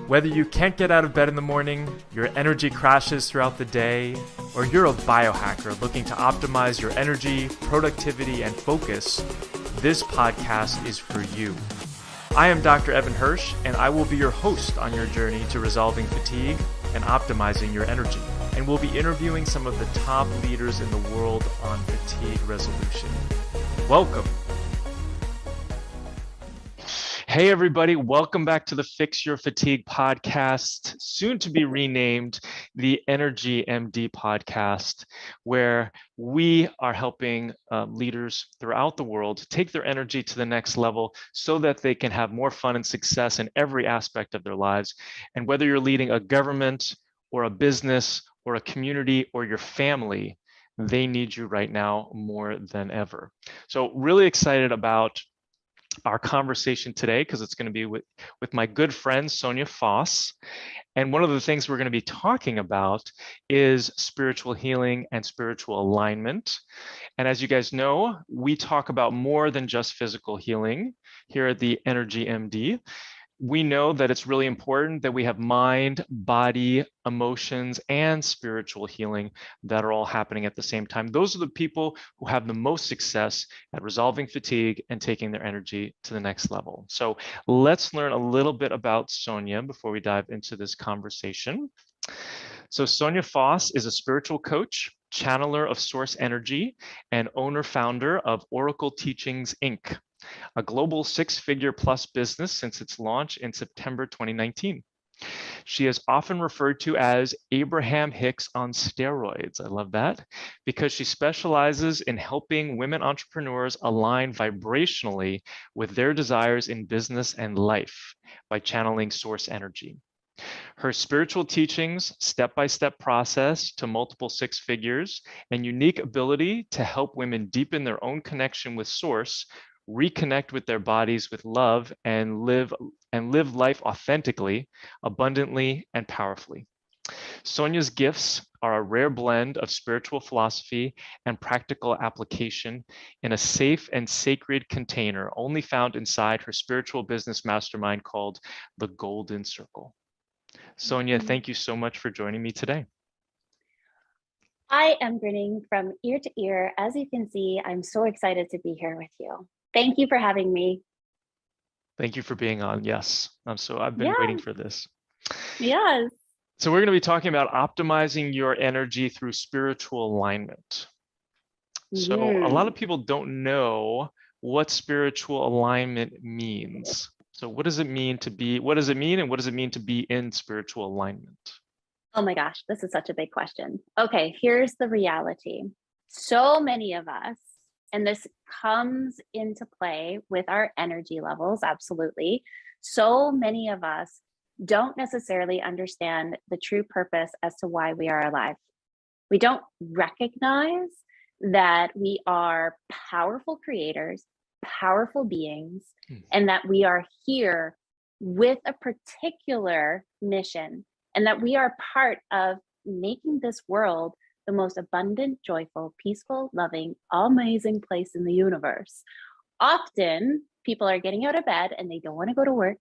Whether you can't get out of bed in the morning, your energy crashes throughout the day, or you're a biohacker looking to optimize your energy, productivity, and focus, this podcast is for you. I am Dr. Evan Hirsch, and I will be your host on your journey to resolving fatigue and optimizing your energy. And we'll be interviewing some of the top leaders in the world on fatigue resolution. Welcome. Hey, everybody. Welcome back to the Fix Your Fatigue podcast, soon to be renamed the Energy MD podcast, where we are helping leaders throughout the world take their energy to the next level so that they can have more fun and success in every aspect of their lives. And whether you're leading a government or a business or a community or your family, they need you right now more than ever. So really excited about our conversation today because it's going to be with my good friend Sonja Foss. And one of the things we're going to be talking about is spiritual healing and spiritual alignment. And as you guys know, we talk about more than just physical healing here at the Energy MD. We know that it's really important that we have mind, body, emotions, and spiritual healing that are all happening at the same time. Those are the people who have the most success at resolving fatigue and taking their energy to the next level. So let's learn a little bit about Sonja before we dive into this conversation. So Sonja Foss is a spiritual coach, channeler of source energy, and owner-founder of Oracle Teachings, Inc., a global six-figure plus business since its launch in September 2019. She is often referred to as Abraham Hicks on steroids. I love that, because she specializes in helping women entrepreneurs align vibrationally with their desires in business and life by channeling source energy. Her spiritual teachings, step-by-step process to multiple six figures, and unique ability to help women deepen their own connection with source, reconnect with their bodies with love, and live life authentically, abundantly, and powerfully. Sonja's gifts are a rare blend of spiritual philosophy and practical application in a safe and sacred container only found inside her spiritual business mastermind called the Golden Circle. Sonja, thank you so much for joining me today. I am grinning from ear to ear. As you can see, I'm so excited to be here with you. Thank you for having me. Thank you for being on. Yes, I've been waiting for this. Yes. So we're going to be talking about optimizing your energy through spiritual alignment. So a lot of people don't know what spiritual alignment means. So what does it mean to be, and what does it mean to be in spiritual alignment? Oh my gosh, this is such a big question. Okay, here's the reality. So many of us, and this comes into play with our energy levels, absolutely. So many of us don't necessarily understand the true purpose as to why we are alive. We don't recognize that we are powerful creators, powerful beings, and that we are here with a particular mission, and that we are part of making this world the most abundant, joyful, peaceful, loving, amazing place in the universe. Often people are getting out of bed and they don't want to go to work.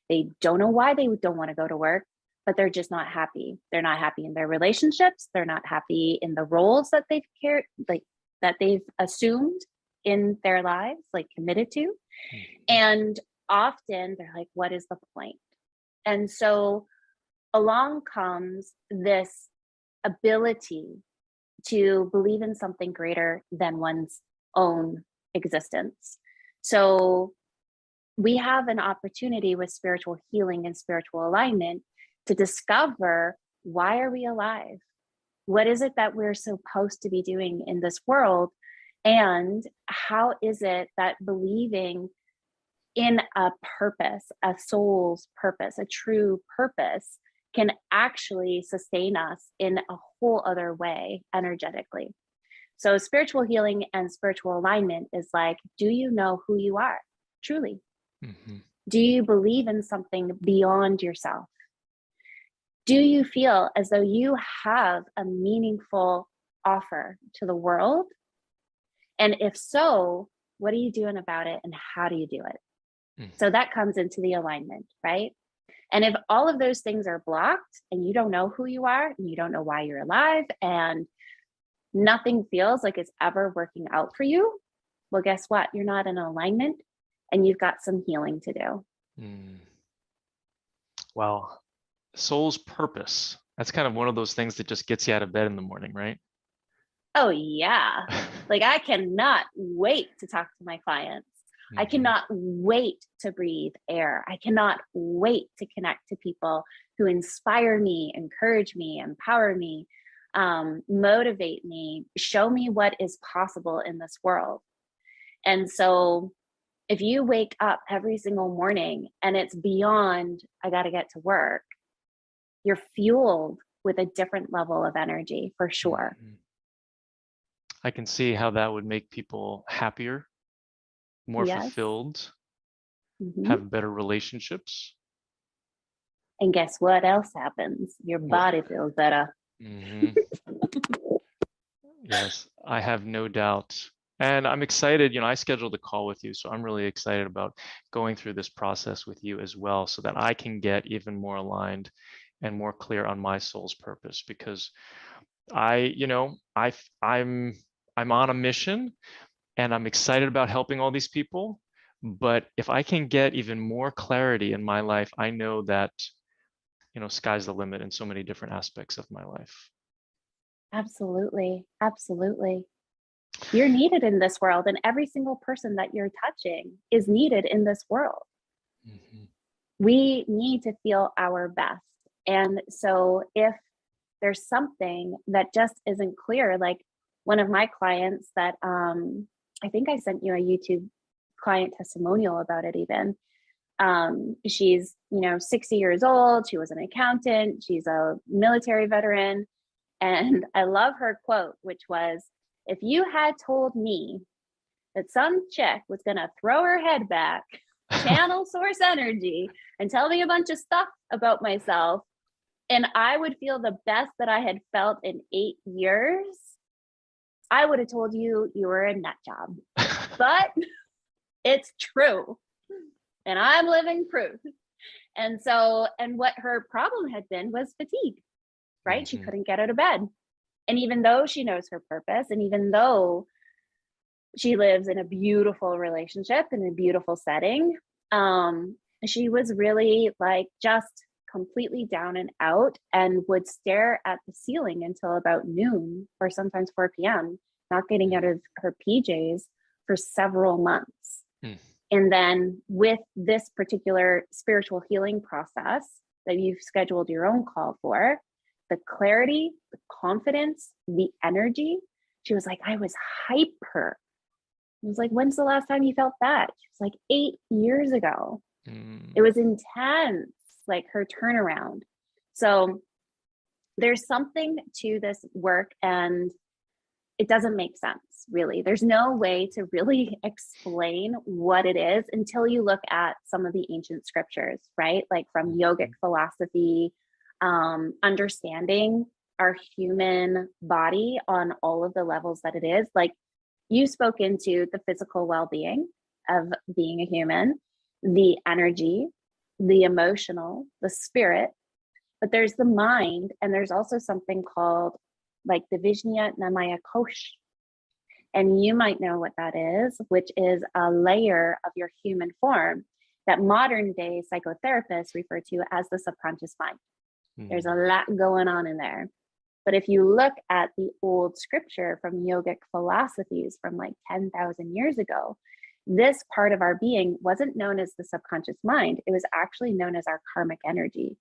They don't know why they don't want to go to work, but they're just not happy. They're not happy in their relationships. They're not happy in the roles that that they've assumed in their lives, committed to. And often they're like, what is the point? And so along comes this ability to believe in something greater than one's own existence. So we have an opportunity with spiritual healing and spiritual alignment to discover, why are we alive? What is it that we're supposed to be doing in this world? And how is it that believing in a purpose, a soul's purpose, a true purpose, can actually sustain us in a whole other way energetically? So spiritual healing and spiritual alignment is like, do you know who you are truly? Do you believe in something beyond yourself? Do you feel as though you have a meaningful offer to the world? And if so, what are you doing about it and how do you do it? So that comes into the alignment, right? And if all of those things are blocked and you don't know who you are and you don't know why you're alive and nothing feels like it's ever working out for you, well, guess what? You're not in alignment and you've got some healing to do. Well, soul's purpose. That's kind of one of those things that just gets you out of bed in the morning, right? Oh, yeah. Like, I cannot wait to talk to my clients. I cannot wait to breathe air. I cannot wait to connect to people who inspire me, encourage me, empower me, motivate me, show me what is possible in this world. And so if you wake up every single morning and it's beyond, I got to get to work, you're fueled with a different level of energy for sure. I can see how that would make people happier, more Yes. fulfilled, have better relationships. And guess what else happens? Your body feels better. Yes, I have no doubt. And I'm excited, I scheduled a call with you, so I'm really excited about going through this process with you as well, so that I can get even more aligned and more clear on my soul's purpose, because I'm on a mission and I'm excited about helping all these people. But if I can get even more clarity in my life, I know that, sky's the limit in so many different aspects of my life. Absolutely. Absolutely. You're needed in this world, and every single person that you're touching is needed in this world. We need to feel our best. And so if there's something that just isn't clear, like one of my clients that I think I sent you a YouTube client testimonial about it even. She's, 60 years old. She was an accountant. She's a military veteran. And I love her quote, which was, if you had told me that some chick was going to throw her head back, channel source energy, and tell me a bunch of stuff about myself, and I would feel the best that I had felt in 8 years, I would have told you you were a nut job. But it's true. And I'm living proof. And what her problem had been was fatigue, right? She couldn't get out of bed. And even though she knows her purpose, and even though she lives in a beautiful relationship in a beautiful setting, she was really like just completely down and out, and would stare at the ceiling until about noon or sometimes 4 p.m., not getting out of her PJs for several months. And then with this particular spiritual healing process that you've scheduled your own call for, the clarity, the confidence, the energy, she was like, I was hyper. I was like, when's the last time you felt that? She was like, 8 years ago. It was intense, like her turnaround. So there's something to this work, and it doesn't make sense, really. There's no way to really explain what it is until you look at some of the ancient scriptures, right? Like from yogic philosophy, understanding our human body on all of the levels that it is. Like, you spoke into the physical well-being of being a human, the energy, the emotional, the spirit, but there's the mind, and there's also something called like the Vijnana Namaya Kosh. And you might know what that is, which is a layer of your human form that modern day psychotherapists refer to as the subconscious mind. There's a lot going on in there. But if you look at the old scripture from yogic philosophies from like 10,000 years ago, this part of our being wasn't known as the subconscious mind. It was actually known as our karmic energy,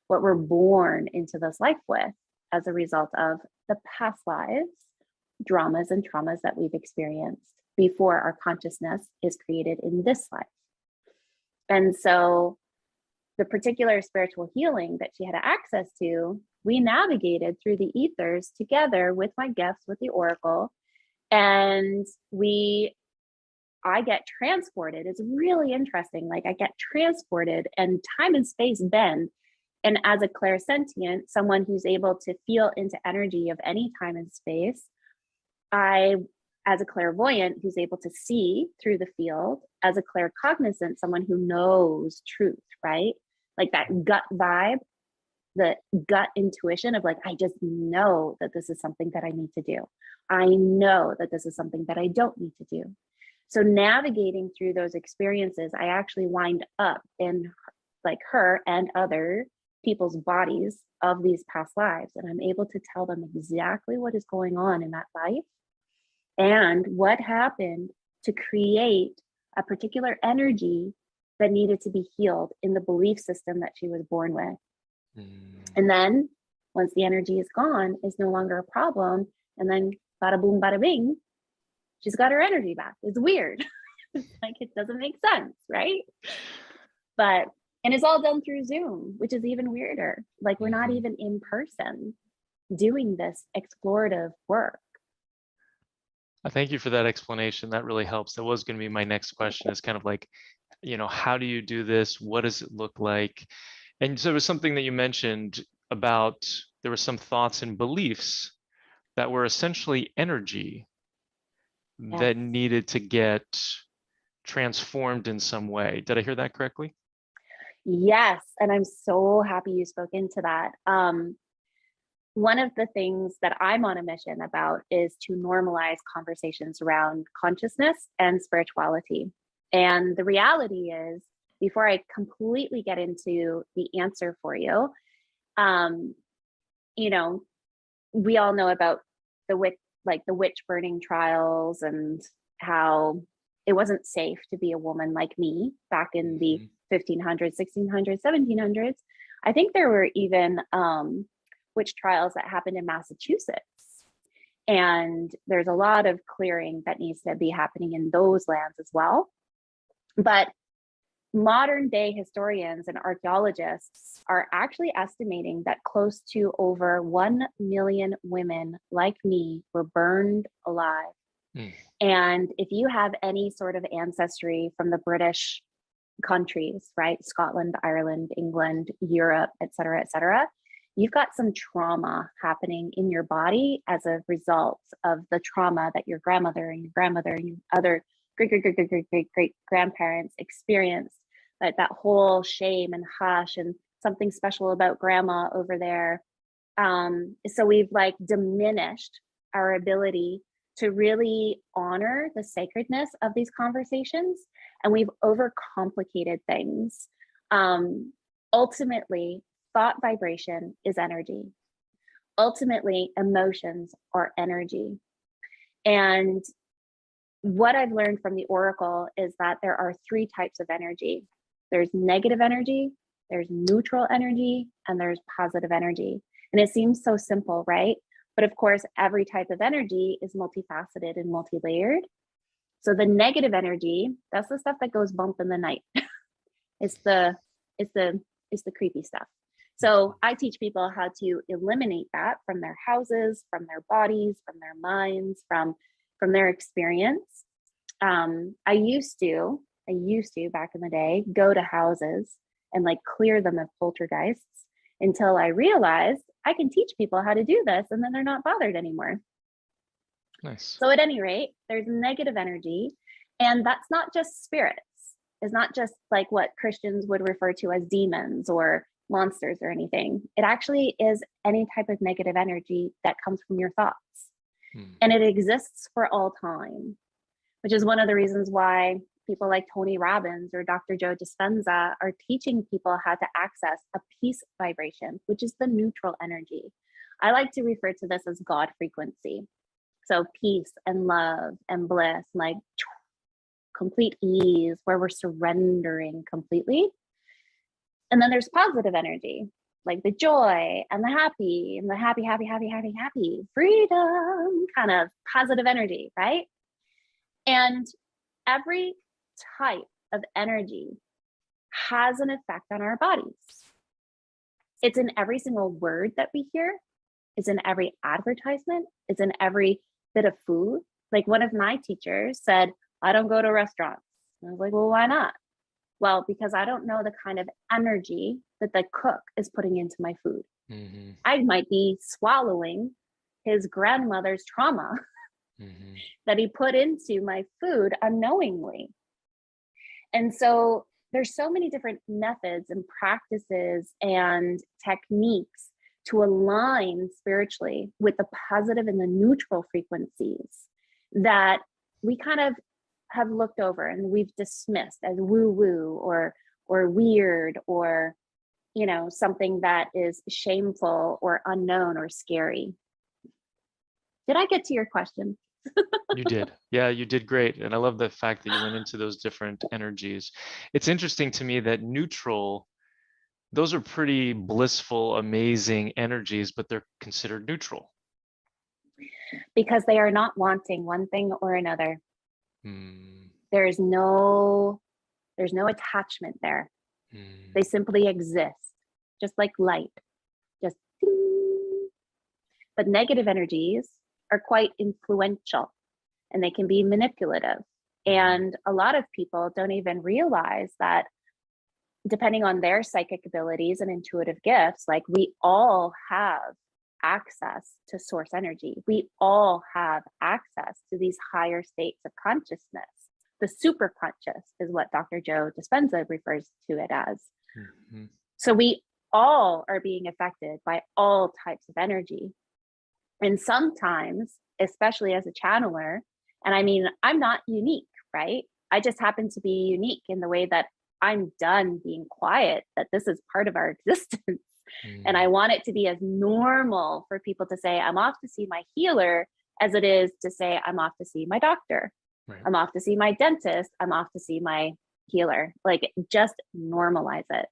what we're born into this life with as a result of the past lives, dramas and traumas that we've experienced before our consciousness is created in this life. And so the particular spiritual healing that she had access to, we navigated through the ethers together with my gifts, with the oracle, and I get transported. It's really interesting. Like, I get transported and time and space bend. And as a clairsentient, someone who's able to feel into energy of any time and space, as a clairvoyant who's able to see through the field, as a claircognizant, someone who knows truth, right? like that gut vibe, the gut intuition of like, I just know that this is something that I need to do. I know that this is something that I don't need to do. So navigating through those experiences, I actually wind up in like her and other people's bodies of these past lives. And I'm able to tell them exactly what is going on in that life and what happened to create a particular energy that needed to be healed in the belief system that she was born with. And then once the energy is gone, it's no longer a problem. And then bada boom, bada bing, she's got her energy back. It's weird. It's like, it doesn't make sense, right? But, and it's all done through Zoom, which is even weirder. Like we're not even in person doing this explorative work. Thank you for that explanation. That really helps. That was going to be my next question, is kind of like, how do you do this? What does it look like? And so it was something that you mentioned about, there were some thoughts and beliefs that were essentially energy that needed to get transformed in some way. Did I hear that correctly? Yes. And I'm so happy you spoke into that. One of the things that I'm on a mission about is to normalize conversations around consciousness and spirituality. And the reality is, before I completely get into the answer for you, we all know about the witch burning trials and how it wasn't safe to be a woman like me back in the 1500s, 1600s, 1700s. I think there were even witch trials that happened in Massachusetts. And there's a lot of clearing that needs to be happening in those lands as well. But modern day historians and archaeologists are actually estimating that close to over 1 million women like me were burned alive. And if you have any sort of ancestry from the British countries, right? Scotland, Ireland, England, Europe, et cetera, you've got some trauma happening in your body as a result of the trauma that your grandmother and your other great grandparents experienced. That whole shame and hush and something special about grandma over there. So we've like diminished our ability to really honor the sacredness of these conversations, and we've overcomplicated things. Ultimately, thought vibration is energy. Ultimately, emotions are energy. And what I've learned from the Oracle is that there are 3 types of energy. There's negative energy, there's neutral energy, and there's positive energy. And it seems so simple, right? But of course, every type of energy is multifaceted and multi-layered. So the negative energy, that's the stuff that goes bump in the night. It's the creepy stuff. So I teach people how to eliminate that from their houses, from their bodies, from their minds, from their experience. I used to back in the day go to houses and like clear them of poltergeists until I realized I can teach people how to do this and then they're not bothered anymore. Nice. So at any rate, there's negative energy, and that's not just spirits. It's not just like what Christians would refer to as demons or monsters or anything. It actually is any type of negative energy that comes from your thoughts. And it exists for all time, which is one of the reasons why people like Tony Robbins or Dr. Joe Dispenza are teaching people how to access a peace vibration, which is the neutral energy. I like to refer to this as God frequency. So peace and love and bliss, like complete ease, where we're surrendering completely. And then there's positive energy, like the joy and the happy freedom kind of positive energy, right? And every type of energy has an effect on our bodies. It's in every single word that we hear. It's in every advertisement. It's in every bit of food. Like one of my teachers said, I don't go to restaurants. And I was like, well, why not? Well, because I don't know the kind of energy that the cook is putting into my food. I might be swallowing his grandmother's trauma that he put into my food unknowingly. And so there's so many different methods and practices and techniques to align spiritually with the positive and the neutral frequencies that we kind of have looked over and we've dismissed as woo-woo or weird or, you know, something that is shameful or unknown or scary. Did I get to your question? You did. Yeah, you did great. And I love the fact that you went into those different energies. It's interesting to me that neutral, those are pretty blissful, amazing energies, but they're considered neutral. Because they are not wanting one thing or another. There's no attachment there. They simply exist, just like light, just ding. But negative energies are quite influential and they can be manipulative. And a lot of people don't even realize that depending on their psychic abilities and intuitive gifts, like we all have access to source energy. We all have access to these higher states of consciousness. The super conscious is what Dr. Joe Dispenza refers to it as. So we all are being affected by all types of energy. And sometimes, especially as a channeler, and I mean, I'm not unique, right? I just happen to be unique in the way that I'm done being quiet, that this is part of our existence. And I want it to be as normal for people to say, I'm off to see my healer, as it is to say, I'm off to see my doctor. Right. I'm off to see my dentist. I'm off to see my healer. Like, just normalize it.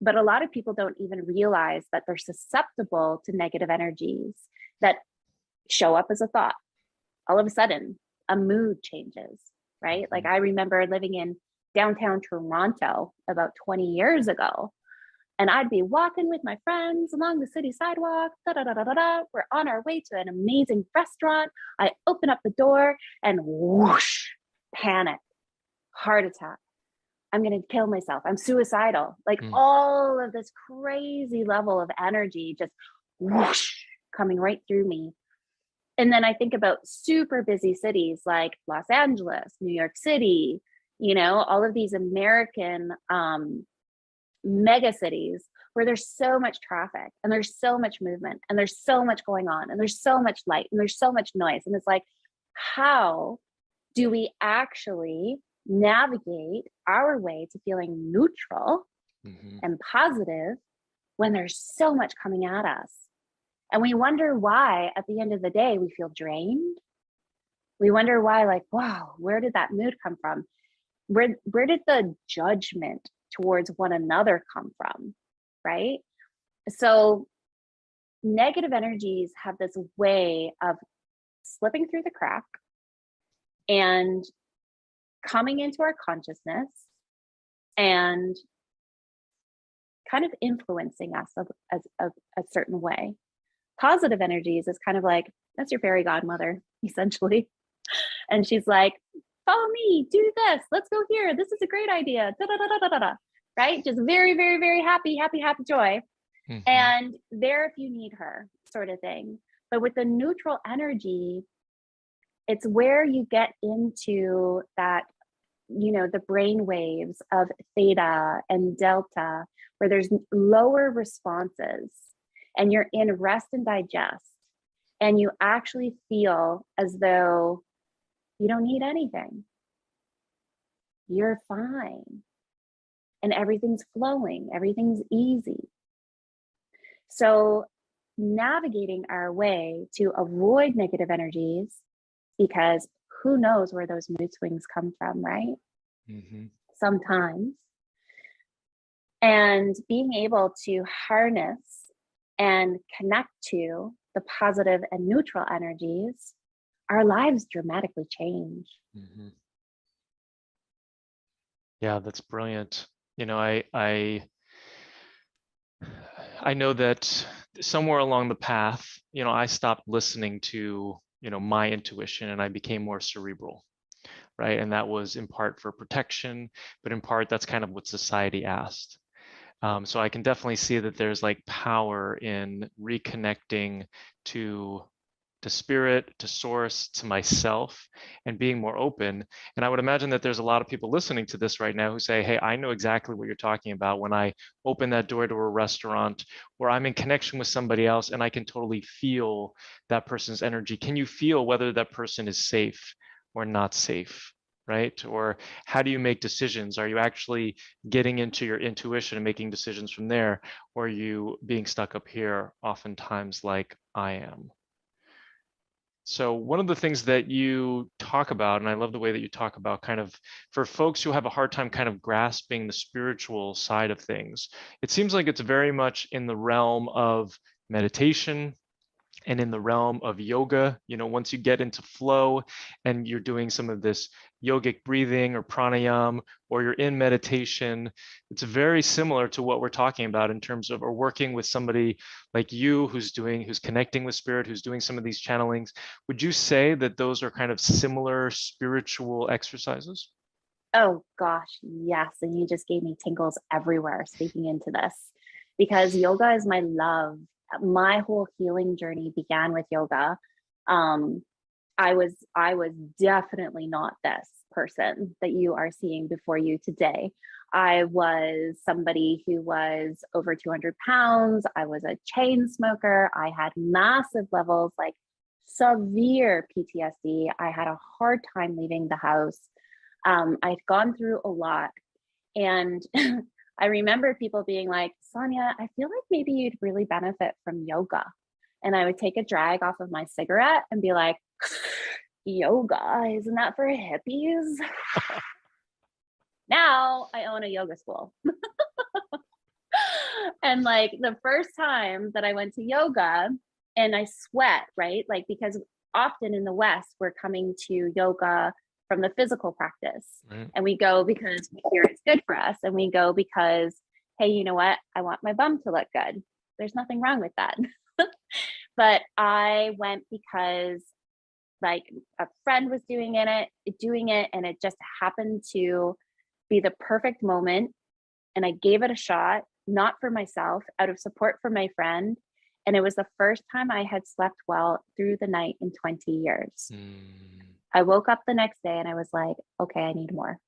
But a lot of people don't even realize that they're susceptible to negative energies that show up as a thought. All of a sudden, a mood changes, right? Like, I remember living in downtown Toronto about 20 years ago. And I'd be walking with my friends along the city sidewalk, We're on our way to an amazing restaurant. I open up the door and whoosh, panic, heart attack. I'm going to kill myself. I'm suicidal. Like all of this crazy level of energy just whoosh, coming right through me. And then I think about super busy cities like Los Angeles, New York City, you know, all of these American mega cities where there's so much traffic and there's so much movement and there's so much going on and there's so much light and there's so much noise. And it's like, how do we actually navigate our way to feeling neutral and positive when there's so much coming at us? And we wonder why at the end of the day we feel drained. We wonder why, like, wow, where did that mood come from? Where did the judgment towards one another come from, right? So negative energies have this way of slipping through the crack and coming into our consciousness and kind of influencing us as a certain way. Positive energies is kind of like, that's your fairy godmother, essentially. And she's like, follow me, do this, let's go here, this is a great idea, right? Just very, very, very happy joy. And there if you need her, sort of thing. But with the neutral energy, it's where you get into that, you know, the brain waves of theta and delta, where there's lower responses and you're in rest and digest. And you actually feel as though you don't need anything. You're fine. And everything's flowing, everything's easy. So navigating our way to avoid negative energies, because who knows where those mood swings come from, right? Sometimes. And being able to harness and connect to the positive and neutral energies, our lives dramatically change. Yeah, that's brilliant. You know, I know that somewhere along the path, you know, I stopped listening to, you know, my intuition and I became more cerebral, right? And that was in part for protection, but in part that's kind of what society asked. So I can definitely see that there's like power in reconnecting to to spirit, to source, to myself, and being more open. And I would imagine that there's a lot of people listening to this right now who say, hey, I know exactly what you're talking about when I open that door to a restaurant where I'm in connection with somebody else and I can totally feel that person's energy. Can you feel whether that person is safe or not safe? Right? Or how do you make decisions? Are you actually getting into your intuition and making decisions from there? Or are you being stuck up here oftentimes like I am? So one of the things that you talk about, and I love the way that you talk about kind of for folks who have a hard time kind of grasping the spiritual side of things, it seems like it's very much in the realm of meditation and in the realm of yoga. Once you get into flow and you're doing some of this yogic breathing or pranayam, or you're in meditation, it's very similar to what we're talking about in terms of, or working with somebody like you who's connecting with spirit, who's doing some of these channelings. Would you say that those are kind of similar spiritual exercises? Oh gosh, yes. And you just gave me tingles everywhere speaking into this, because yoga is my love. My whole healing journey began with yoga. I was definitely not this person that you are seeing before you today. I was somebody who was over 200 pounds. I was a chain smoker. I had massive levels, like severe PTSD. I had a hard time leaving the house. I'd gone through a lot. And I remember people being like, Sonja, I feel like maybe you'd really benefit from yoga. And I would take a drag off of my cigarette and be like, yoga, isn't that for hippies? Now I own a yoga school. And like the first time that I went to yoga, and I sweat, right? Like, because often in the West, we're coming to yoga from the physical practice. Right. And we go because we hear it's good for us. And we go because, hey, you know what? I want my bum to look good. There's nothing wrong with that. But I went because like a friend was doing it, and it just happened to be the perfect moment. And I gave it a shot, not for myself, out of support for my friend. And it was the first time I had slept well through the night in 20 years. I woke up the next day and I was like, okay, I need more.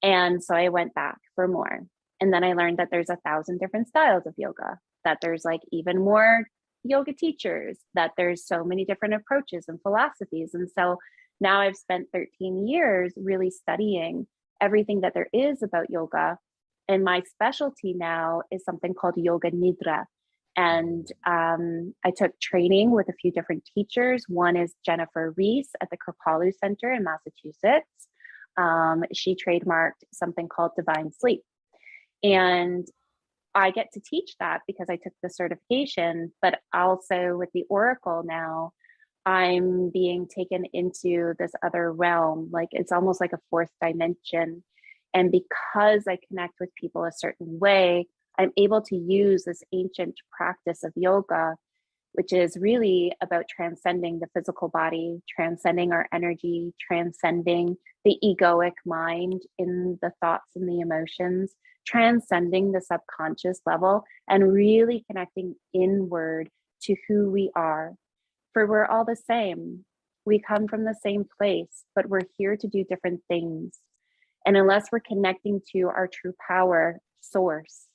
And so I went back for more. And then I learned that there's 1,000 different styles of yoga, that there's like even more yoga teachers, that there's so many different approaches and philosophies. And so now I've spent 13 years really studying everything that there is about yoga. And my specialty now is something called yoga nidra. And I took training with a few different teachers. One is Jennifer Reese at the Kripalu Center in Massachusetts. She trademarked something called divine sleep. And I get to teach that because I took the certification, but also with the Oracle now, I'm being taken into this other realm. Like it's almost like a fourth dimension. And because I connect with people a certain way, I'm able to use this ancient practice of yoga, which is really about transcending the physical body, transcending our energy, transcending the egoic mind in the thoughts and the emotions, transcending the subconscious level, and really connecting inward to who we are. For we're all the same. We come from the same place, but we're here to do different things. And unless we're connecting to our true power source,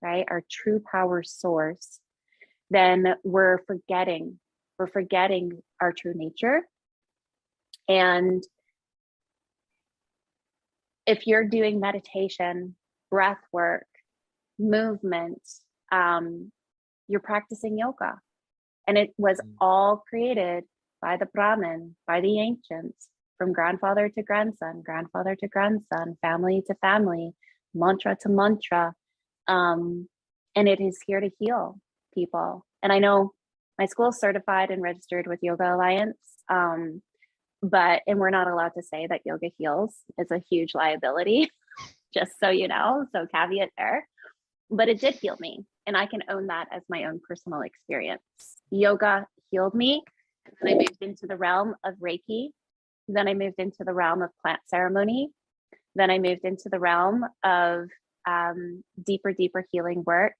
right? Our true power source, then we're forgetting our true nature. And if you're doing meditation, breath work, movement, you're practicing yoga. And it was all created by the Brahmin, by the ancients, from grandfather to grandson, family to family, mantra to mantra. And it is here to heal people. And I know my school is certified and registered with Yoga Alliance, and we're not allowed to say that yoga heals. It's a huge liability, just so you know, so caveat there. But it did heal me, and I can own that as my own personal experience. Yoga healed me, and I moved into the realm of Reiki. Then I moved into the realm of plant ceremony. Then I moved into the realm of deeper healing work.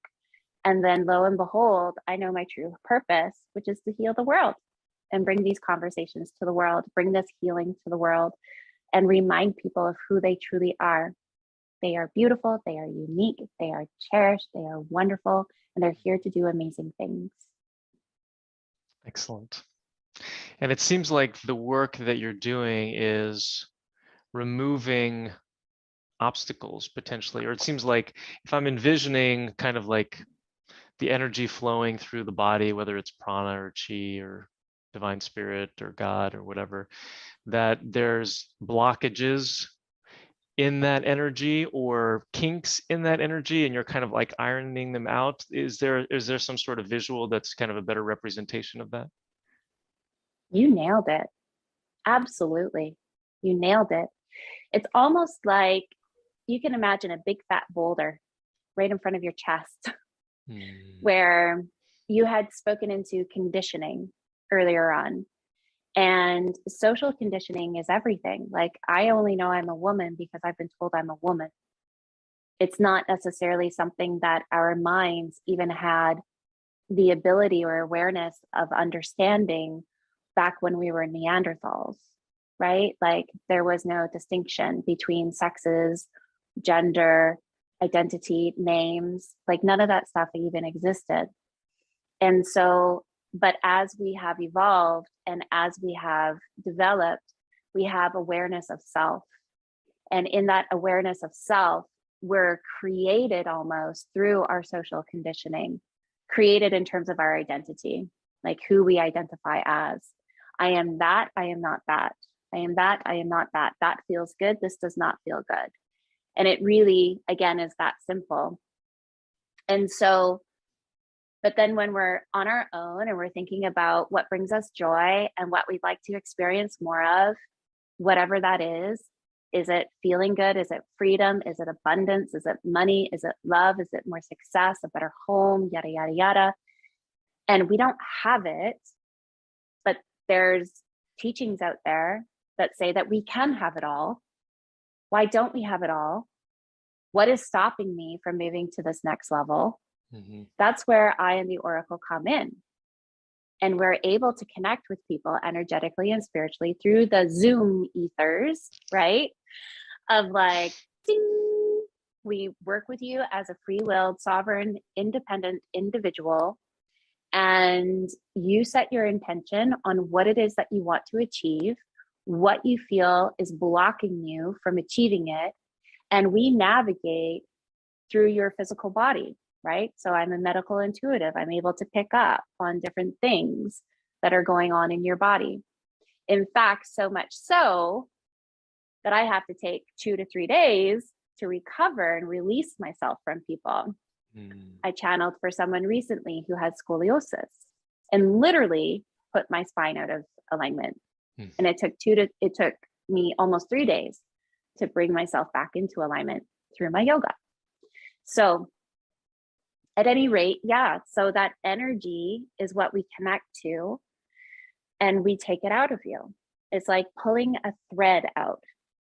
And then lo and behold, I know my true purpose, which is to heal the world. and bring these conversations to the world, bring this healing to the world, and remind people of who they truly are. They are beautiful, they are unique, they are cherished, they are wonderful, and they're here to do amazing things. Excellent. And it seems like the work that you're doing is removing obstacles potentially, or it seems like if I'm envisioning kind of like the energy flowing through the body, whether it's prana or chi or divine spirit or God or whatever, that there's blockages in that energy or kinks in that energy, and you're kind of like ironing them out. Is there some sort of visual that's kind of a better representation of that? You nailed it. Absolutely. You nailed it. It's almost like you can imagine a big fat boulder right in front of your chest where you had spoken into conditioning earlier on. And social conditioning is everything. Like, I only know I'm a woman because I've been told I'm a woman. It's not necessarily something that our minds even had the ability or awareness of understanding back when we were Neanderthals, right? Like, there was no distinction between sexes, gender, identity, names, like none of that stuff even existed. And so, but as we have evolved and as we have developed, we have awareness of self. And in that awareness of self, we're created almost through our social conditioning, created in terms of our identity, like who we identify as. I am that, I am not that. I am that, I am not that. That feels good, this does not feel good. And it really, again, is that simple. And so, but then when we're on our own and we're thinking about what brings us joy and what we'd like to experience more of, whatever that is it feeling good? Is it freedom? Is it abundance? Is it money? Is it love? Is it more success, a better home, yada, yada, yada? And we don't have it, but there's teachings out there that say that we can have it all. Why don't we have it all? What is stopping me from moving to this next level? That's where I and the Oracle come in. And we're able to connect with people energetically and spiritually through the Zoom ethers, right? Of like, ding, we work with you as a free-willed, sovereign, independent individual. And you set your intention on what it is that you want to achieve, what you feel is blocking you from achieving it. And we navigate through your physical body, right? So I'm a medical intuitive. I'm able to pick up on different things that are going on in your body. In fact, so much so that I have to take 2 to 3 days to recover and release myself from people. I channeled for someone recently who had scoliosis and literally put my spine out of alignment. And it took me almost 3 days to bring myself back into alignment through my yoga. So at any rate, yeah, so that energy is what we connect to and we take it out of you. It's like pulling a thread out.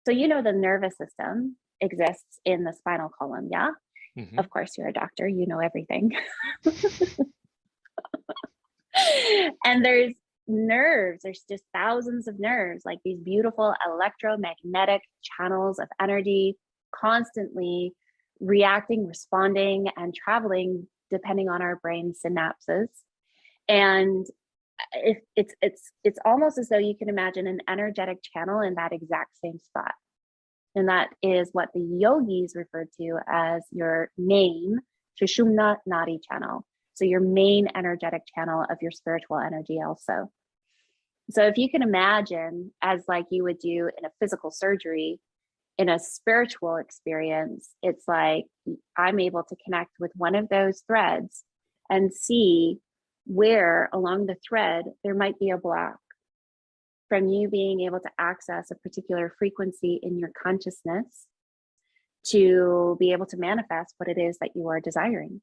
So, you know, the nervous system exists in the spinal column, yeah? Of course, you're a doctor, you know everything. And there's nerves, there's just thousands of nerves, like these beautiful electromagnetic channels of energy constantly reacting, responding, and traveling depending on our brain synapses. And it's almost as though you can imagine an energetic channel in that exact same spot. And that is what the yogis refer to as your main Sushumna Nadi channel. So your main energetic channel of your spiritual energy also. So if you can imagine, as like you would do in a physical surgery, in a spiritual experience, it's like I'm able to connect with one of those threads and see where along the thread there might be a block from you being able to access a particular frequency in your consciousness to be able to manifest what it is that you are desiring.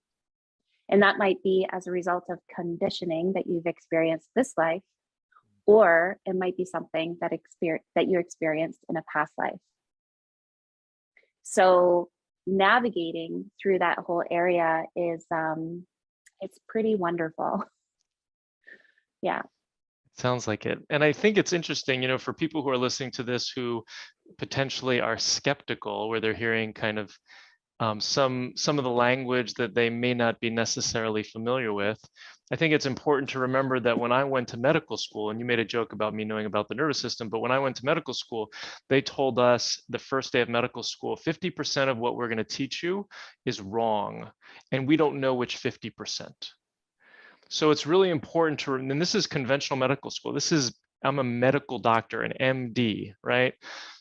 And that might be as a result of conditioning that you've experienced this life, or it might be something that you experienced in a past life. So navigating through that whole area is, it's pretty wonderful. Yeah. Sounds like it. And I think it's interesting, for people who are listening to this who potentially are skeptical, where they're hearing kind of some of the language that they may not be necessarily familiar with. I think it's important to remember that when I went to medical school, and you made a joke about me knowing about the nervous system, but when I went to medical school, they told us the first day of medical school, 50% of what we're going to teach you is wrong, and we don't know which 50%. So it's really important to, and this is conventional medical school. I'm a medical doctor, an MD, right?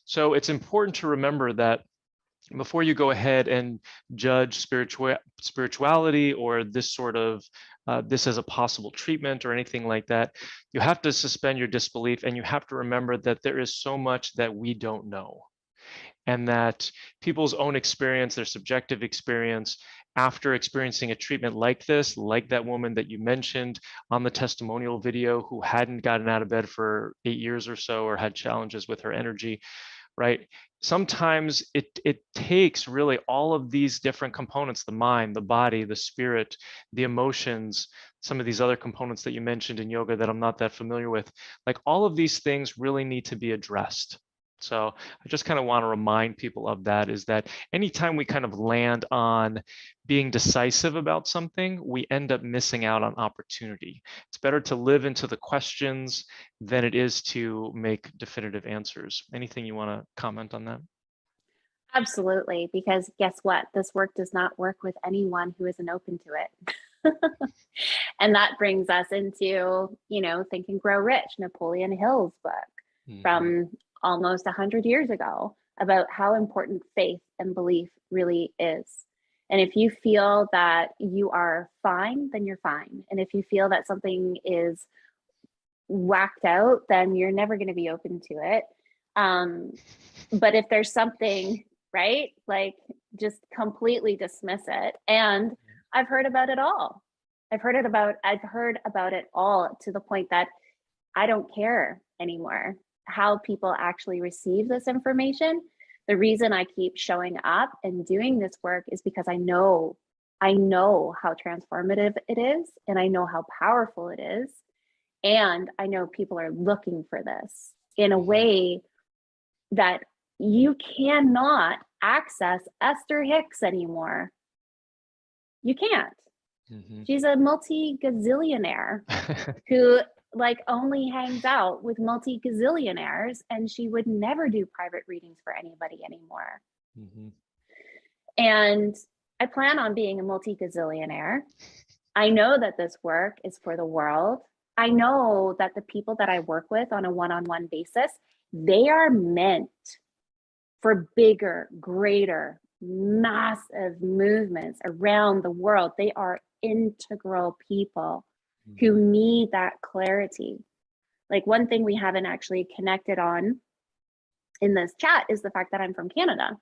So it's important to remember that before you go ahead and judge spirituality or this sort of this as a possible treatment or anything like that, you have to suspend your disbelief, and you have to remember that there is so much that we don't know, and that people's own experience, their subjective experience after experiencing a treatment like this, like that woman that you mentioned on the testimonial video who hadn't gotten out of bed for 8 years or so, or had challenges with her energy, right? Sometimes it takes really all of these different components, the mind, the body, the spirit, the emotions, some of these other components that you mentioned in yoga that I'm not that familiar with, like all of these things really need to be addressed. So I just kind of want to remind people of that, is that anytime we kind of land on being decisive about something, we end up missing out on opportunity. It's better to live into the questions than it is to make definitive answers. Anything you want to comment on that? Absolutely, because guess what? This work does not work with anyone who isn't open to it. And that brings us into, Think and Grow Rich, Napoleon Hill's book from almost 100 years ago, about how important faith and belief really is. And if you feel that you are fine, then you're fine. And if you feel that something is whacked out, then you're never going to be open to it. But if there's something, right, like just completely dismiss it. And I've heard about it all. I've heard about it all to the point that I don't care anymore how people actually receive this information. The reason I keep showing up and doing this work is because I know how transformative it is, and I know how powerful it is. And I know people are looking for this in a way that you cannot access Esther Hicks anymore. You can't. She's a multi-gazillionaire who only hangs out with multi-gazillionaires, and she would never do private readings for anybody anymore. And I plan on being a multi-gazillionaire. I know that this work is for the world. I know that the people that I work with on a one-on-one basis, they are meant for bigger, greater, massive movements around the world. They are integral people who need that clarity. Like, one thing we haven't actually connected on in this chat is the fact that I'm from Canada.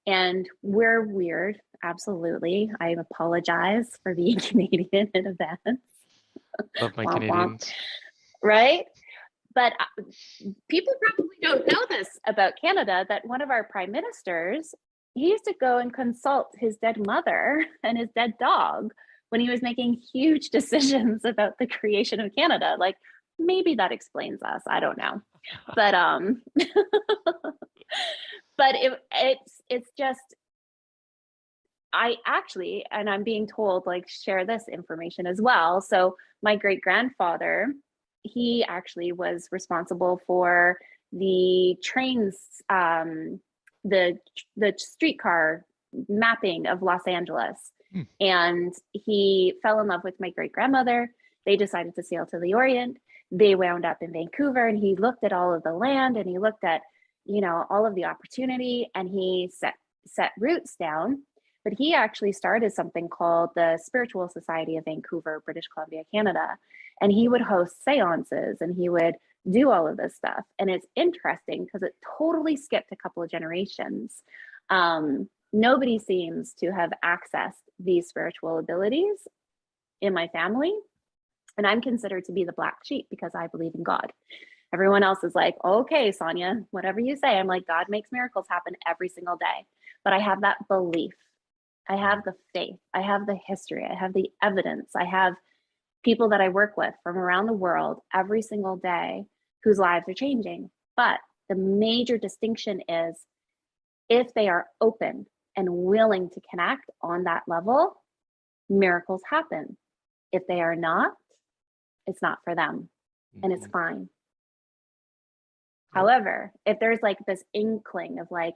And we're weird, absolutely. I apologize for being Canadian in advance. Love my Canadians. Right? But people probably don't know this about Canada, that one of our prime ministers, he used to go and consult his dead mother and his dead dog when he was making huge decisions about the creation of Canada. Like, maybe that explains us. I don't know. But but it's just, I actually, and I'm being told, share this information as well. So my great grandfather, he actually was responsible for the trains, the streetcar mapping of Los Angeles. And he fell in love with my great grandmother. They decided to sail to the Orient. They wound up in Vancouver, and he looked at all of the land, and he looked at, all of the opportunity, and he set roots down. But he actually started something called the Spiritual Society of Vancouver, British Columbia, Canada. And he would host seances, and he would do all of this stuff. And it's interesting because it totally skipped a couple of generations. Nobody seems to have accessed these spiritual abilities in my family. And I'm considered to be the black sheep because I believe in God. Everyone else is like, okay, Sonja, whatever you say. I'm like, God makes miracles happen every single day. But I have that belief. I have the faith. I have the history. I have the evidence. I have people that I work with from around the world every single day whose lives are changing. But the major distinction is if they are open and willing to connect on that level, miracles happen. If they are not, it's not for them, and it's fine. However, if there's like this inkling of like,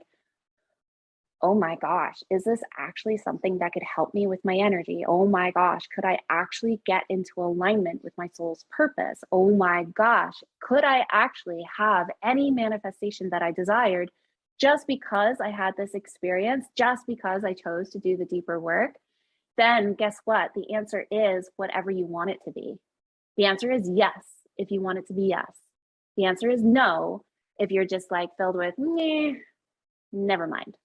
oh my gosh, is this actually something that could help me with my energy? Oh my gosh, could I actually get into alignment with my soul's purpose? Oh my gosh, could I actually have any manifestation that I desired just because I had this experience, just because I chose to do the deeper work? Then guess what? The answer is whatever you want it to be. The answer is yes, if you want it to be yes. The answer is no, if you're just like filled with, never mind.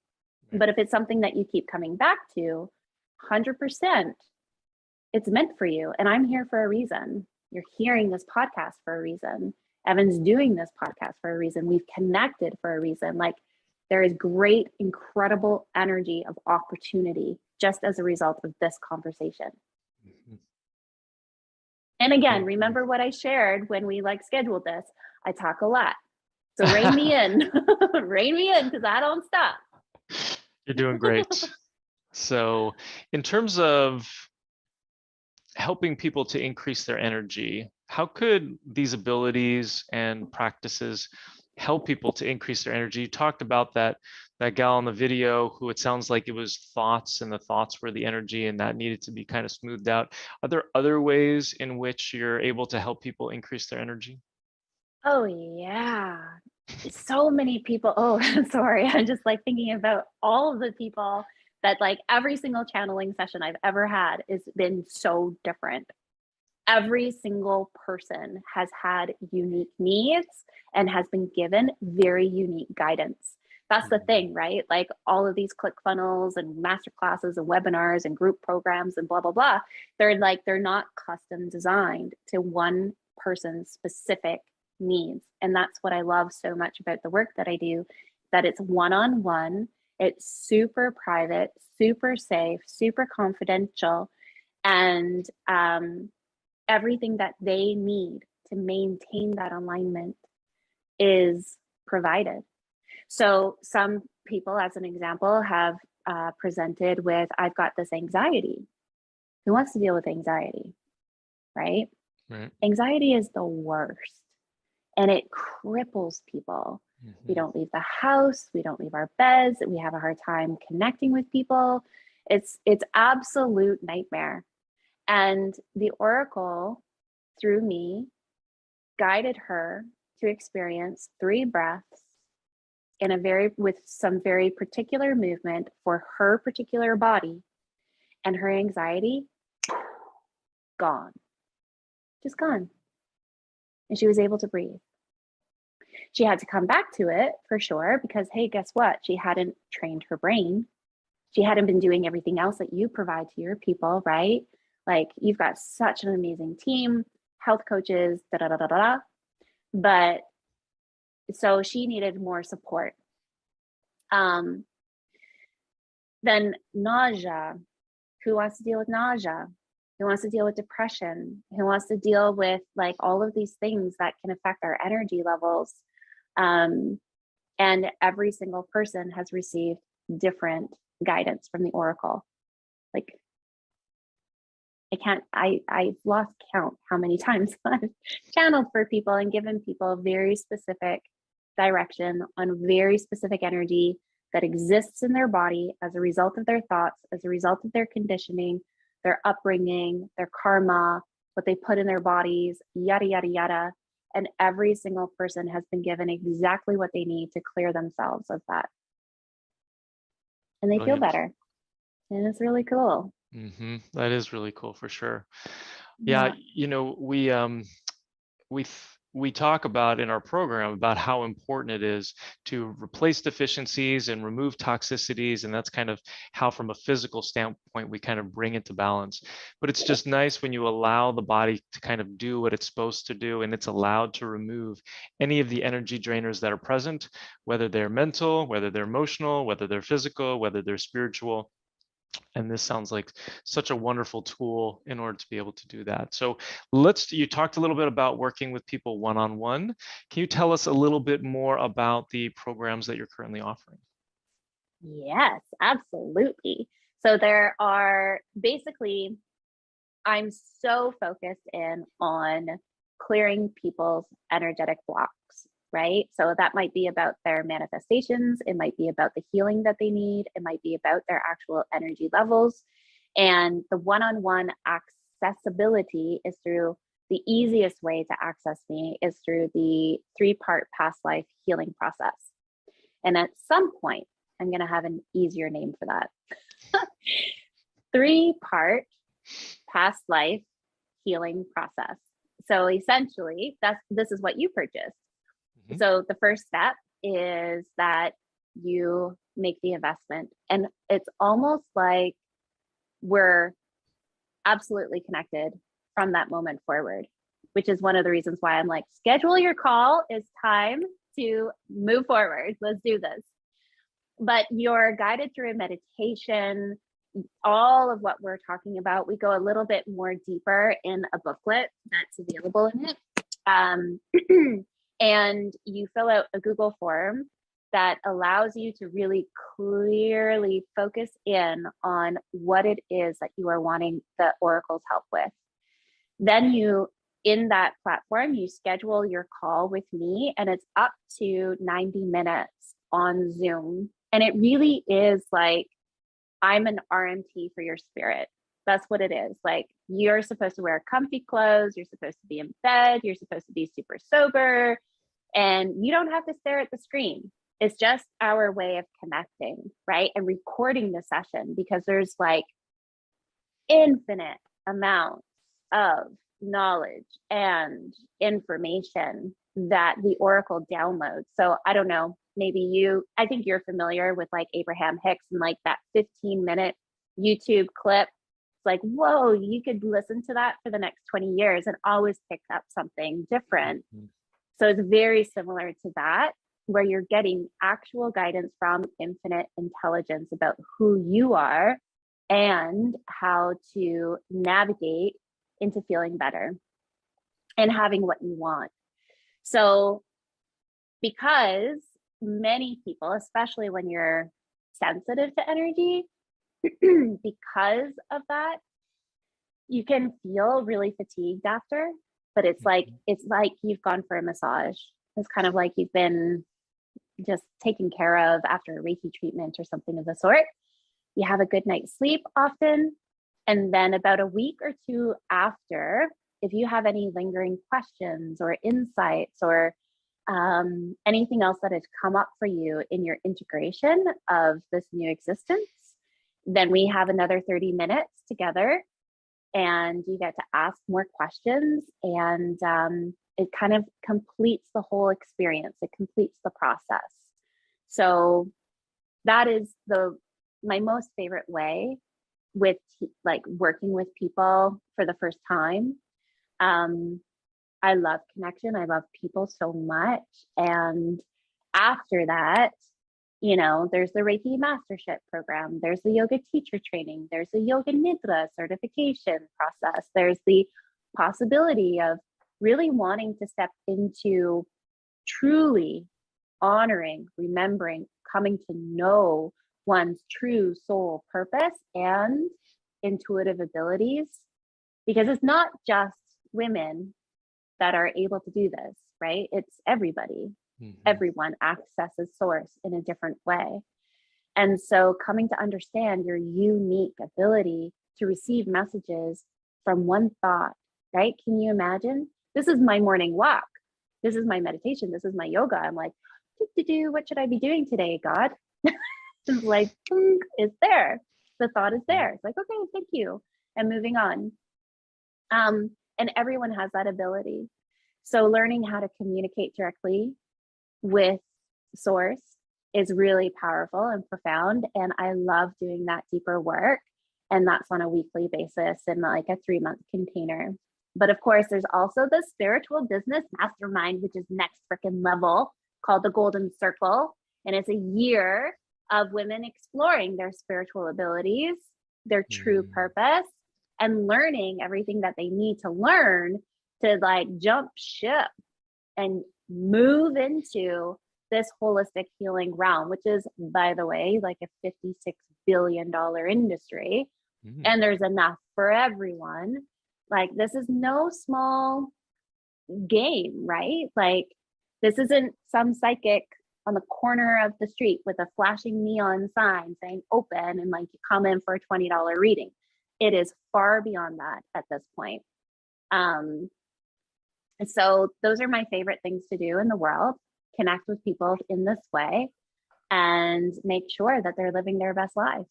But if it's something that you keep coming back to, 100%, it's meant for you. And I'm here for a reason. You're hearing this podcast for a reason. Evan's doing this podcast for a reason. We've connected for a reason. Like, there is great, incredible energy of opportunity just as a result of this conversation. And again, remember what I shared when we like scheduled this. I talk a lot. So rein me in. Rein me in, because I don't stop. You're doing great. So in terms of helping people to increase their energy, how could these abilities and practices help people to increase their energy? You talked about that gal in the video who it sounds like it was thoughts, and the thoughts were the energy, and that needed to be kind of smoothed out. Are there other ways in which you're able to help people increase their energy? Oh yeah. So many people. Oh, sorry. I'm just like thinking about all of the people that like every single channeling session I've ever had has been so different. Every single person has had unique needs and has been given very unique guidance. That's the thing, right? Like all of these ClickFunnels and masterclasses and webinars and group programs and blah, blah, blah. They're not custom designed to one person's specific needs. And that's what I love so much about the work that I do, that it's one-on-one, it's super private, super safe, super confidential, and everything that they need to maintain that alignment is provided. So some people, as an example, have presented with, I've got this anxiety. Who wants to deal with anxiety, right? Anxiety is the worst. And it cripples people. We don't leave the house. We don't leave our beds. We have a hard time connecting with people. It's absolute nightmare. And the oracle, through me, guided her to experience 3 breaths with some very particular movement for her particular body, and her anxiety gone, just gone. And she was able to breathe. She had to come back to it for sure, because, hey, guess what? She hadn't trained her brain. She hadn't been doing everything else that you provide to your people, right? Like, you've got such an amazing team, health coaches, da da da da da. But so she needed more support. Then nausea. Who wants to deal with nausea? Who wants to deal with depression? Who wants to deal with like all of these things that can affect our energy levels? And every single person has received different guidance from the oracle. Like, I've lost count how many times I've channeled for people and given people very specific direction on very specific energy that exists in their body as a result of their thoughts, as a result of their conditioning, their upbringing, their karma, what they put in their bodies, yada, yada, yada. And every single person has been given exactly what they need to clear themselves of that. And they feel better. And it's really cool. That is really cool for sure. Yeah, you know, we talk about in our program about how important it is to replace deficiencies and remove toxicities, and that's kind of how, from a physical standpoint, we kind of bring it to balance. But it's just nice when you allow the body to kind of do what it's supposed to do, and it's allowed to remove any of the energy drainers that are present, whether they're mental, whether they're emotional, whether they're physical, whether they're spiritual. And this sounds like such a wonderful tool in order to be able to do that. So you talked a little bit about working with people one-on-one. Can you tell us a little bit more about the programs that you're currently offering? Yes, absolutely. So there are basically, I'm so focused in on clearing people's energetic blocks, right? So that might be about their manifestations, it might be about the healing that they need, it might be about their actual energy levels. And the one-on-one accessibility is through the easiest way to access me is through the 3-part past life healing process. And at some point, I'm going to have an easier name for that. 3-part past life healing process. So essentially, this is what you purchased. Mm-hmm. So the first step is that you make the investment, and it's almost like we're absolutely connected from that moment forward, which is one of the reasons why I'm like, schedule your call. It's time to move forward. Let's do this. But you're guided through a meditation. All of what we're talking about, we go a little bit more deeper in a booklet that's available in it. And you fill out a Google form that allows you to really clearly focus in on what it is that you are wanting the oracle's help with. Then in that platform, you schedule your call with me, and it's up to 90 minutes on Zoom. And it really is like, I'm an RMT for your spirit. That's what it is. Like, you're supposed to wear comfy clothes. You're supposed to be in bed. You're supposed to be super sober. And you don't have to stare at the screen. It's just our way of connecting, right? And recording the session, because there's like infinite amounts of knowledge and information that the oracle downloads. So I don't know, I think you're familiar with like Abraham Hicks and like that 15-minute YouTube clip. It's like, whoa, you could listen to that for the next 20 years and always pick up something different. Mm-hmm. So it's very similar to that, where you're getting actual guidance from infinite intelligence about who you are and how to navigate into feeling better and having what you want. So because many people, especially when you're sensitive to energy, because of that, you can feel really fatigued after, but it's like you've gone for a massage. It's kind of like you've been just taken care of after a Reiki treatment or something of the sort. You have a good night's sleep often. And then about a week or two after, if you have any lingering questions or insights or anything else that has come up for you in your integration of this new existence, then we have another 30 minutes together, and you get to ask more questions, and it kind of completes the whole experience. It completes the process. So that is my most favorite way with like working with people for the first time. I love connection. I love people so much. And after that, there's the Reiki Mastership program. There's the yoga teacher training. There's the yoga nidra certification process. There's the possibility of really wanting to step into truly honoring, remembering, coming to know one's true soul purpose and intuitive abilities, because it's not just women that are able to do this, right? It's everybody. Mm-hmm. Everyone accesses source in a different way. And so coming to understand your unique ability to receive messages from one thought, right? Can you imagine? This is my morning walk. This is my meditation. This is my yoga. I'm like, what should I be doing today, God? It's like, it's there. The thought is there. It's like, okay, thank you. And moving on. And everyone has that ability. So learning how to communicate directly with source is really powerful and profound. And I love doing that deeper work. And that's on a weekly basis in like a 3-month container. But of course, there's also the Spiritual Business Mastermind, which is next freaking level, called the Golden Circle. And it's a year of women exploring their spiritual abilities their true purpose and learning everything that they need to learn to like jump ship and move into this holistic healing realm, which is, by the way, like a $56 billion industry. And there's enough for everyone. Like, this is no small game, right? Like, this isn't some psychic on the corner of the street with a flashing neon sign saying open and like you come in for a $20 reading. It is far beyond that at this point. So those are my favorite things to do in the world, connect with people in this way and make sure that they're living their best lives.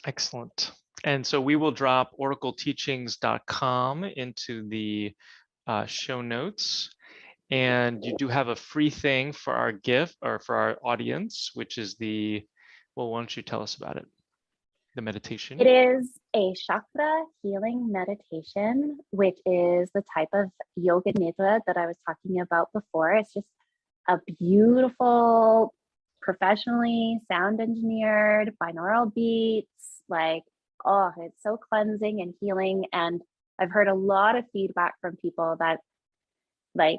Excellent. And so we will drop oracleteachings.com into the show notes. And you do have a free thing for our gift or for our audience, which is well, why don't you tell us about it? The meditation. It is a chakra healing meditation, which is the type of yoga nidra that I was talking about before. It's just a beautiful, professionally sound engineered binaural beats. Like, oh, it's so cleansing and healing. And I've heard a lot of feedback from people that like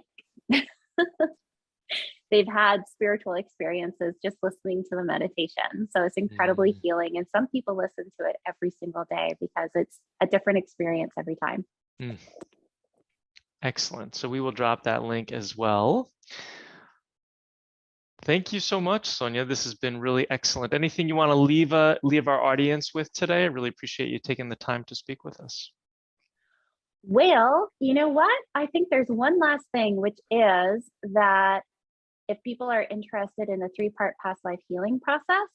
they've had spiritual experiences just listening to the meditation. So it's incredibly healing. And some people listen to it every single day because it's a different experience every time. Excellent. So we will drop that link as well. Thank you so much, Sonja. This has been really excellent. Anything you want to leave our audience with today? I really appreciate you taking the time to speak with us. Well, you know what? I think there's one last thing, which is that if people are interested in the 3-part past life healing process,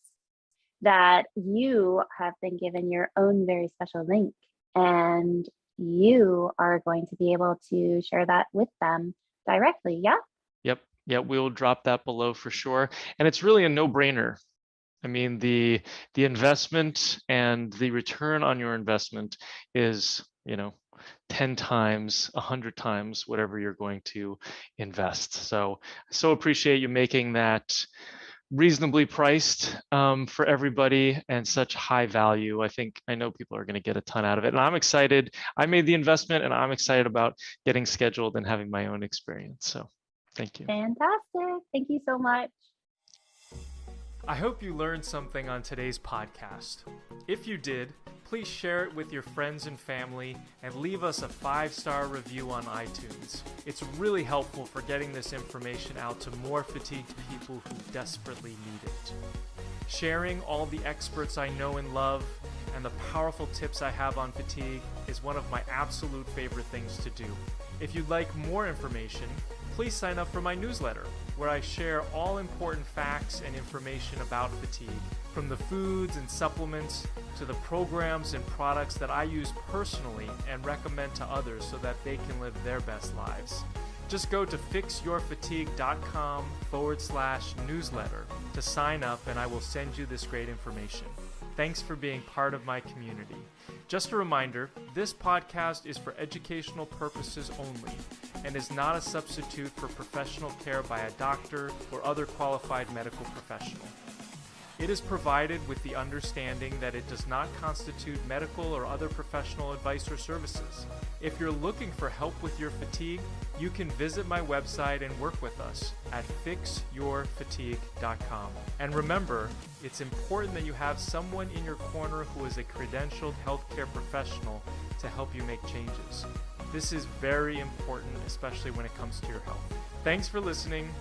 that you have been given your own very special link, and you are going to be able to share that with them directly. Yeah. Yep. We'll drop that below for sure. And it's really a no-brainer. I mean, the investment and the return on your investment is, 10 times, 100 times, whatever you're going to invest. So appreciate you making that reasonably priced for everybody and such high value. I know people are going to get a ton out of it. And I'm excited. I made the investment and I'm excited about getting scheduled and having my own experience. So thank you. Fantastic. Thank you so much. I hope you learned something on today's podcast. If you did, please share it with your friends and family and leave us a 5-star review on iTunes. It's really helpful for getting this information out to more fatigued people who desperately need it. Sharing all the experts I know and love and the powerful tips I have on fatigue is one of my absolute favorite things to do. If you'd like more information, please sign up for my newsletter, where I share all important facts and information about fatigue, from the foods and supplements to the programs and products that I use personally and recommend to others so that they can live their best lives. Just go to fixyourfatigue.com/newsletter to sign up, and I will send you this great information. Thanks for being part of my community. Just a reminder, this podcast is for educational purposes only and is not a substitute for professional care by a doctor or other qualified medical professional. It is provided with the understanding that it does not constitute medical or other professional advice or services. If you're looking for help with your fatigue, you can visit my website and work with us at fixyourfatigue.com. And remember, it's important that you have someone in your corner who is a credentialed healthcare professional to help you make changes. This is very important, especially when it comes to your health. Thanks for listening.